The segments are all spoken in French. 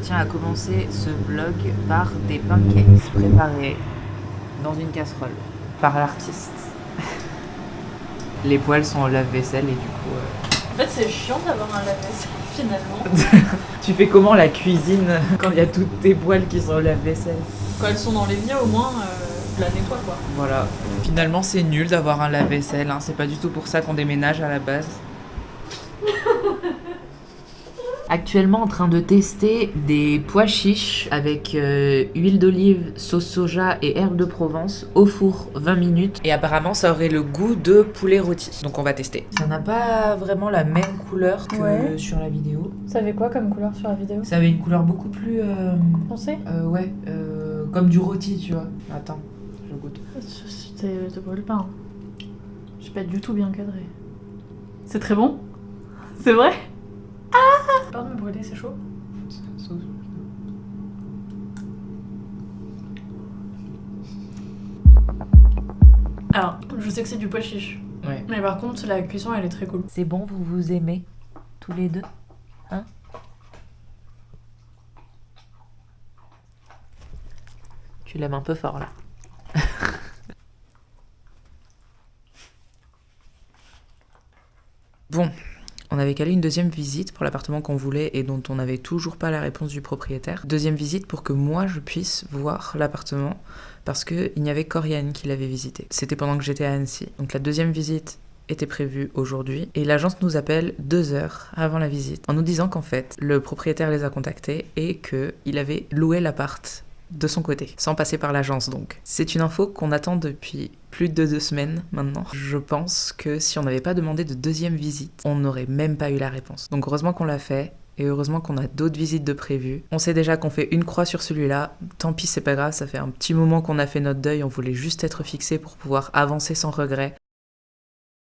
tiens à commencer ce vlog par des pancakes préparés dans une casserole par l'artiste. Les poêles sont au lave-vaisselle et du coup... En fait, c'est chiant d'avoir un lave-vaisselle finalement. Tu fais comment la cuisine quand il y a toutes tes poêles qui sont au lave-vaisselle? Quand elles sont dans l'évier, au moins, je la nettoie quoi. Voilà. Finalement, c'est nul d'avoir un lave-vaisselle, hein. C'est pas du tout pour ça qu'on déménage à la base. Actuellement en train de tester des pois chiches avec huile d'olive, sauce soja et herbes de Provence au four 20 minutes. Et apparemment ça aurait le goût de poulet rôti. Donc on va tester. Ça n'a pas vraiment la même couleur que sur la vidéo. Ça avait quoi comme couleur sur la vidéo? Ça avait une couleur beaucoup plus... Foncé? Ouais, comme du rôti tu vois. Attends, je goûte. Te brûle pas. Hein. J'ai pas du tout bien cadré. C'est très bon? C'est vrai? Pardon de me brûler, c'est chaud. Alors, je sais que c'est du pois chiche. Ouais. Mais par contre, la cuisson, elle est très cool. C'est bon, vous vous aimez tous les deux, hein? Tu l'aimes un peu fort là. Bon, on avait calé une deuxième visite pour l'appartement qu'on voulait et dont on n'avait toujours pas la réponse du propriétaire. Deuxième visite pour que moi je puisse voir l'appartement parce qu'il n'y avait qu'Oriane qui l'avait visité. C'était pendant que j'étais à Annecy. Donc la deuxième visite était prévue aujourd'hui et l'agence nous appelle 2 heures avant la visite en nous disant qu'en fait le propriétaire les a contactés et qu'il avait loué l'appart de son côté, sans passer par l'agence donc. C'est une info qu'on attend depuis plus de 2 semaines maintenant. Je pense que si on n'avait pas demandé de deuxième visite, on n'aurait même pas eu la réponse. Donc heureusement qu'on l'a fait, et heureusement qu'on a d'autres visites de prévues. On sait déjà qu'on fait une croix sur celui-là, tant pis c'est pas grave, ça fait un petit moment qu'on a fait notre deuil, on voulait juste être fixé pour pouvoir avancer sans regret.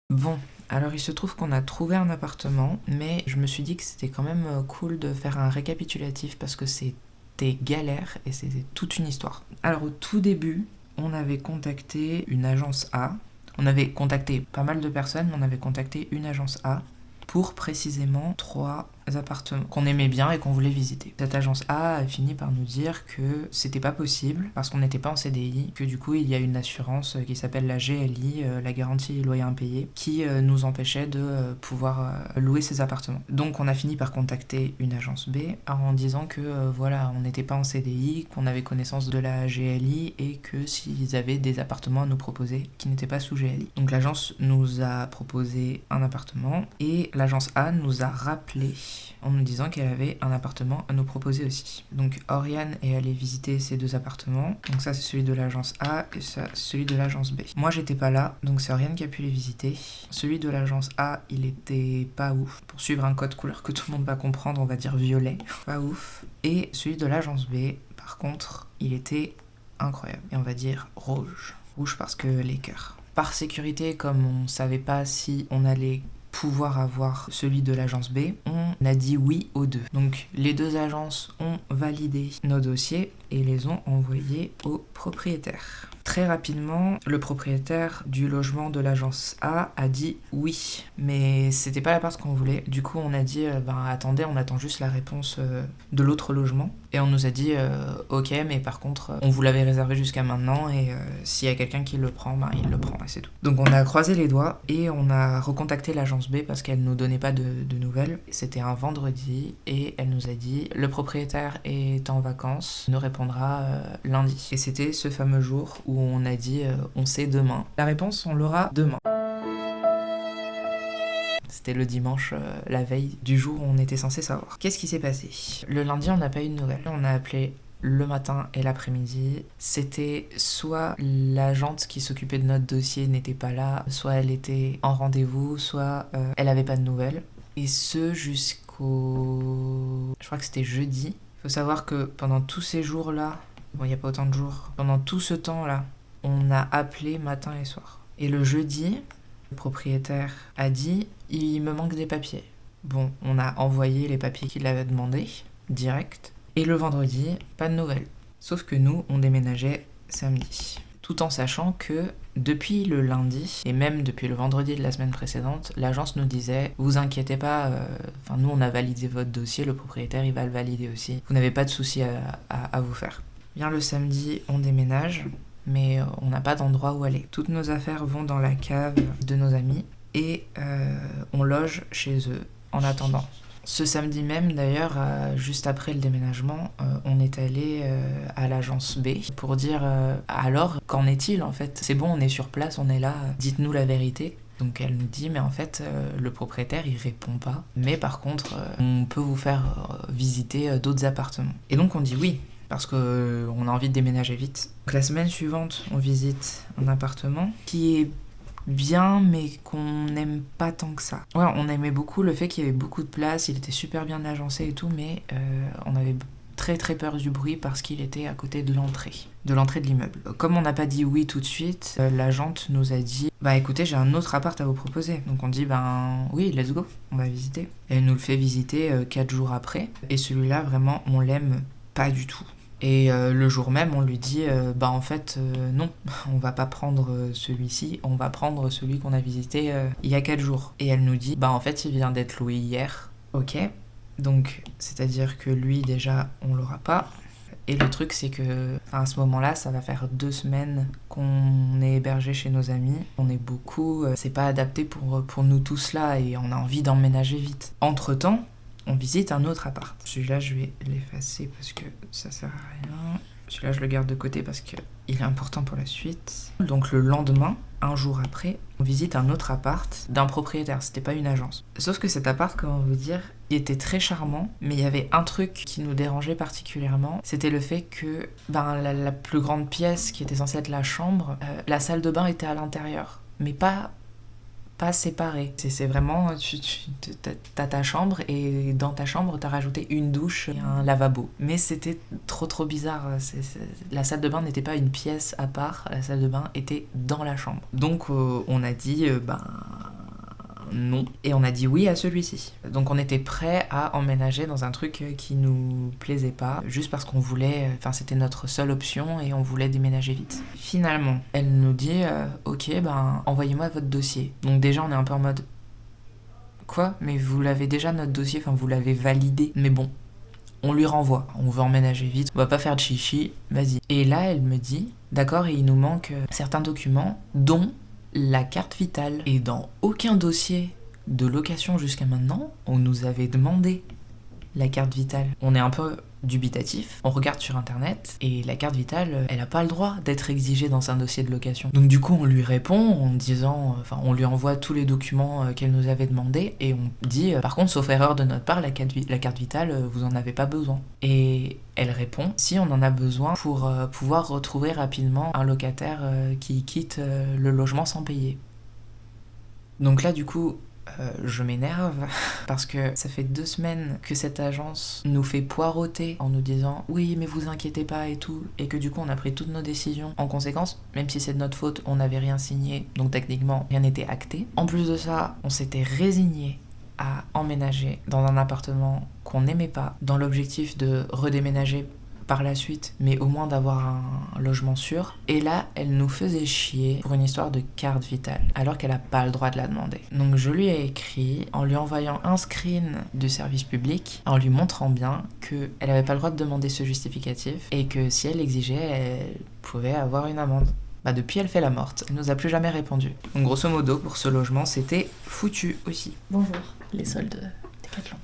Bon, alors il se trouve qu'on a trouvé un appartement, mais je me suis dit que c'était quand même cool de faire un récapitulatif parce que c'est des galères et c'était toute une histoire. Alors au tout début, on avait contacté une agence A. On avait contacté pas mal de personnes, mais on avait contacté une agence A pour précisément 3 appartements qu'on aimait bien et qu'on voulait visiter. Cette agence A a fini par nous dire que c'était pas possible parce qu'on n'était pas en CDI, que du coup il y a une assurance qui s'appelle la GLI, la garantie loyer impayé, qui nous empêchait de pouvoir louer ces appartements. Donc on a fini par contacter une agence B en disant que voilà, on n'était pas en CDI, qu'on avait connaissance de la GLI et que s'ils avaient des appartements à nous proposer qui n'étaient pas sous GLI. Donc l'agence nous a proposé un appartement et l'agence A nous a rappelé en nous disant qu'elle avait un appartement à nous proposer aussi. Donc Oriane est allée visiter ces 2 appartements. Donc ça c'est celui de l'agence A et ça c'est celui de l'agence B. Moi j'étais pas là, donc c'est Oriane qui a pu les visiter. Celui de l'agence A, il était pas ouf. Pour suivre un code couleur que tout le monde va comprendre, on va dire violet. Pas ouf. Et celui de l'agence B, par contre, il était incroyable. Et on va dire rouge. Rouge parce que les cœurs. Par sécurité, comme on savait pas si on allait pouvoir avoir celui de l'agence B, on a dit oui aux 2. Donc les 2 agences ont validé nos dossiers et les ont envoyés au propriétaire. Très rapidement, le propriétaire du logement de l'agence A a dit oui, mais c'était pas l'appart qu'on voulait. Du coup, on a dit attendez, on attend juste la réponse de l'autre logement. Et on nous a dit ok, mais par contre, on vous l'avait réservé jusqu'à maintenant et s'il y a quelqu'un qui le prend, il le prend et c'est tout. Donc on a croisé les doigts et on a recontacté l'agence B parce qu'elle nous donnait pas de nouvelles. C'était un vendredi et elle nous a dit le propriétaire est en vacances, il nous répondra lundi. Et c'était ce fameux jour où on a dit on sait demain. La réponse, on l'aura demain. C'était le dimanche, la veille du jour où on était censé savoir. Qu'est-ce qui s'est passé? Le lundi, on n'a pas eu de nouvelles. On a appelé le matin et l'après-midi. C'était soit l'agente qui s'occupait de notre dossier n'était pas là, soit elle était en rendez-vous, soit elle avait pas de nouvelles. Et ce jusqu'au... Je crois que c'était jeudi. Il faut savoir que pendant tous ces jours-là, bon, il n'y a pas autant de jours, pendant tout ce temps-là, on a appelé matin et soir. Et le jeudi, le propriétaire a dit « il me manque des papiers ». Bon, on a envoyé les papiers qu'il avait demandé, direct. Et le vendredi, pas de nouvelles. Sauf que nous, on déménageait samedi. tout en sachant que depuis le lundi, et même depuis le vendredi de la semaine précédente, l'agence nous disait « Vous inquiétez pas, nous on a validé votre dossier, le propriétaire il va le valider aussi, vous n'avez pas de soucis à vous faire. » Bien le samedi, on déménage, mais on n'a pas d'endroit où aller. Toutes nos affaires vont dans la cave de nos amis, et on loge chez eux en attendant. Ce samedi même, d'ailleurs, juste après le déménagement, on est allé à l'agence B pour dire alors, qu'en est-il en fait ? C'est bon, on est sur place, on est là, dites-nous la vérité. Donc elle nous dit, mais en fait, le propriétaire, il répond pas. Mais par contre, on peut vous faire visiter d'autres appartements. Et donc on dit oui, parce qu'on a envie de déménager vite. Donc la semaine suivante, on visite un appartement qui est bien, mais qu'on n'aime pas tant que ça. Ouais, on aimait beaucoup le fait qu'il y avait beaucoup de place, il était super bien agencé et tout, mais on avait très très peur du bruit parce qu'il était à côté de l'entrée de l'immeuble. Comme on n'a pas dit oui tout de suite, l'agente nous a dit « Bah écoutez, j'ai un autre appart à vous proposer. » Donc on dit « Ben oui, let's go, on va visiter. » Elle nous le fait visiter 4 jours après, et celui-là, vraiment, on l'aime pas du tout. Et le jour même, on lui dit en fait, non, on va pas prendre celui-ci, on va prendre celui qu'on a visité il y a 4 jours. Et elle nous dit, en fait, il vient d'être loué hier. Ok, donc c'est-à-dire que lui, déjà, on l'aura pas. Et le truc, c'est que à ce moment-là, ça va faire 2 semaines qu'on est hébergé chez nos amis. On est beaucoup, c'est pas adapté pour nous tous là, et on a envie d'emménager vite. Entre-temps, on visite un autre appart. Celui-là, je vais l'effacer parce que ça sert à rien. Celui-là, je le garde de côté parce qu'il est important pour la suite. Donc le lendemain, un jour après, on visite un autre appart d'un propriétaire. C'était pas une agence. Sauf que cet appart, comment vous dire, il était très charmant, mais il y avait un truc qui nous dérangeait particulièrement. C'était le fait que la plus grande pièce, qui était censée être la chambre, la salle de bain était à l'intérieur. Mais pas séparé. C'est vraiment, t'as ta chambre, et dans ta chambre, t'as rajouté une douche et un lavabo. Mais c'était trop bizarre. La salle de bain n'était pas une pièce à part, la salle de bain était dans la chambre. Donc on a dit, non. Et on a dit oui à celui-ci. Donc on était prêt à emménager dans un truc qui nous plaisait pas, juste parce qu'on voulait, c'était notre seule option et on voulait déménager vite. Finalement, elle nous dit ok, envoyez-moi votre dossier. Donc déjà on est un peu en mode quoi ? Mais vous l'avez déjà notre dossier, vous l'avez validé. Mais bon, on lui renvoie. On veut emménager vite, on va pas faire de chichi, vas-y. Et là elle me dit d'accord, et il nous manque certains documents, dont la carte vitale. Et dans aucun dossier de location jusqu'à maintenant, on nous avait demandé la carte vitale. On est un peu dubitatif, on regarde sur internet, et la carte vitale, elle a pas le droit d'être exigée dans un dossier de location. Donc du coup, on lui répond en disant, on lui envoie tous les documents qu'elle nous avait demandé, et on dit, par contre, sauf erreur de notre part, la carte vitale, vous en avez pas besoin. Et elle répond, si on en a besoin pour pouvoir retrouver rapidement un locataire qui quitte le logement sans payer. Donc là, du coup, je m'énerve parce que ça fait 2 semaines que cette agence nous fait poireauter en nous disant oui mais vous inquiétez pas et tout, et que du coup on a pris toutes nos décisions en conséquence, même si c'est de notre faute, on n'avait rien signé, donc techniquement rien n'était acté. En plus de ça, on s'était résigné à emménager dans un appartement qu'on n'aimait pas, dans l'objectif de redéménager par la suite, mais au moins d'avoir un logement sûr. Et là, elle nous faisait chier pour une histoire de carte vitale, alors qu'elle n'a pas le droit de la demander. Donc je lui ai écrit, en lui envoyant un screen du service public, en lui montrant bien qu'elle n'avait pas le droit de demander ce justificatif, et que si elle l'exigeait, elle pouvait avoir une amende. Depuis, elle fait la morte. Elle nous a plus jamais répondu. Donc grosso modo, pour ce logement, c'était foutu aussi. Bonjour, les soldes Décathlon.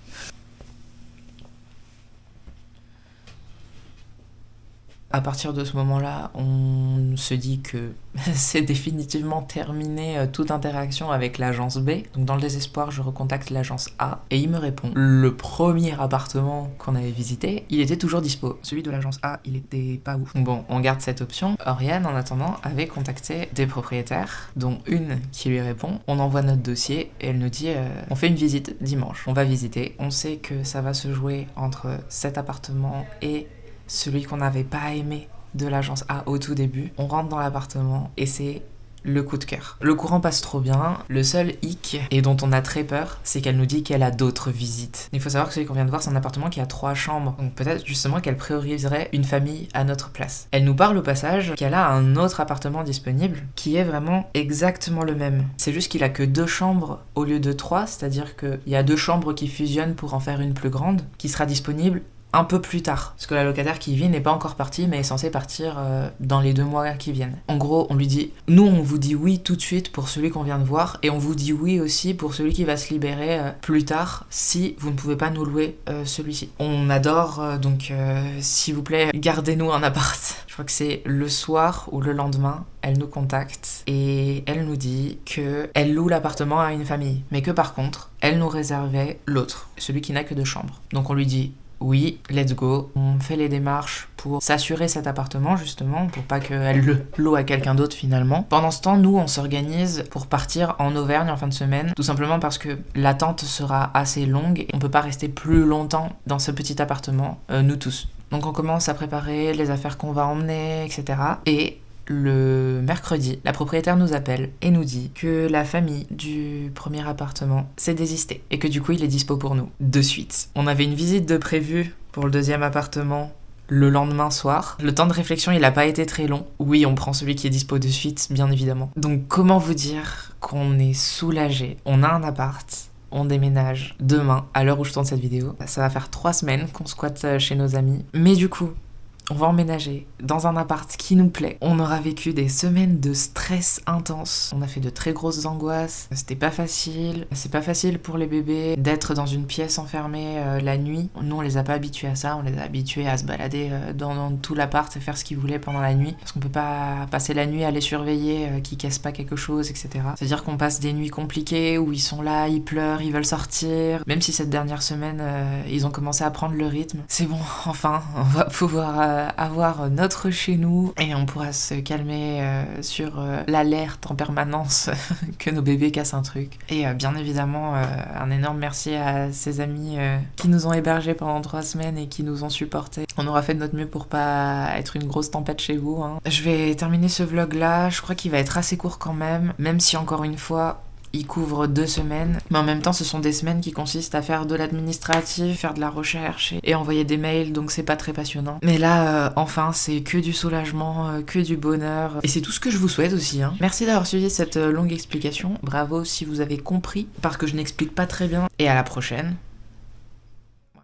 À partir de ce moment-là, on se dit que c'est définitivement terminé toute interaction avec l'agence B. Donc dans le désespoir, je recontacte l'agence A et il me répond. Le premier appartement qu'on avait visité, il était toujours dispo. Celui de l'agence A, il était pas ouf. Donc bon, on garde cette option. Oriane, en attendant, avait contacté des propriétaires, dont une qui lui répond. On envoie notre dossier et elle nous dit on fait une visite dimanche. On va visiter. On sait que ça va se jouer entre cet appartement et celui qu'on n'avait pas aimé de l'agence A au tout début. On rentre dans l'appartement et c'est le coup de cœur. Le courant passe trop bien, le seul hic, et dont on a très peur, c'est qu'elle nous dit qu'elle a d'autres visites. Il faut savoir que celui qu'on vient de voir, c'est un appartement qui a 3 chambres, donc peut-être justement qu'elle prioriserait une famille à notre place. Elle nous parle au passage qu'elle a un autre appartement disponible, qui est vraiment exactement le même. C'est juste qu'il a que 2 chambres au lieu de 3, c'est-à-dire qu'il y a 2 chambres qui fusionnent pour en faire une plus grande, qui sera disponible un peu plus tard, parce que la locataire qui y vit n'est pas encore partie, mais est censée partir dans les 2 mois qui viennent. En gros, on lui dit, nous on vous dit oui tout de suite pour celui qu'on vient de voir, et on vous dit oui aussi pour celui qui va se libérer plus tard, si vous ne pouvez pas nous louer celui-ci. On adore, donc s'il vous plaît, gardez-nous un appart. Je crois que c'est le soir ou le lendemain, elle nous contacte, et elle nous dit qu'elle loue l'appartement à une famille, mais que par contre, elle nous réservait l'autre, celui qui n'a que 2 chambres. Donc on lui dit, oui, let's go. On fait les démarches pour s'assurer cet appartement, justement, pour pas qu'elle le loue à quelqu'un d'autre finalement. Pendant ce temps, nous, on s'organise pour partir en Auvergne en fin de semaine, tout simplement parce que l'attente sera assez longue et on peut pas rester plus longtemps dans ce petit appartement, nous tous. Donc on commence à préparer les affaires qu'on va emmener, etc. Et le mercredi, la propriétaire nous appelle et nous dit que la famille du premier appartement s'est désistée et que du coup il est dispo pour nous de suite. On avait une visite de prévue pour le 2e appartement le lendemain soir. Le temps de réflexion il a pas été très long. Oui, on prend celui qui est dispo de suite, bien évidemment. Donc comment vous dire qu'on est soulagé. On a un appart. On déménage demain, à l'heure où je tourne cette vidéo. Ça va faire 3 semaines qu'on squatte chez nos amis. Mais du coup, on va emménager dans un appart qui nous plaît. On aura vécu des semaines de stress intense. On a fait de très grosses angoisses. C'était pas facile. C'est pas facile pour les bébés d'être dans une pièce enfermée la nuit. Nous, on les a pas habitués à ça. On les a habitués à se balader dans tout l'appart et faire ce qu'ils voulaient pendant la nuit. Parce qu'on peut pas passer la nuit à les surveiller, qu'ils cassent pas quelque chose, etc. C'est-à-dire qu'on passe des nuits compliquées où ils sont là, ils pleurent, ils veulent sortir. Même si cette dernière semaine, ils ont commencé à prendre le rythme. C'est bon, enfin, on va pouvoir avoir notre chez nous et on pourra se calmer sur l'alerte en permanence que nos bébés cassent un truc. Et bien évidemment, un énorme merci à ces amis qui nous ont hébergés pendant 3 semaines et qui nous ont supportés. On aura fait de notre mieux pour pas être une grosse tempête chez vous, hein. Je vais terminer ce vlog là, je crois qu'il va être assez court quand même si encore une fois il couvre 2 semaines, mais en même temps ce sont des semaines qui consistent à faire de l'administratif, faire de la recherche et envoyer des mails, donc c'est pas très passionnant. Mais là, enfin, c'est que du soulagement, que du bonheur, et c'est tout ce que je vous souhaite aussi, hein. Merci d'avoir suivi cette longue explication, bravo si vous avez compris, parce que je n'explique pas très bien, et à la prochaine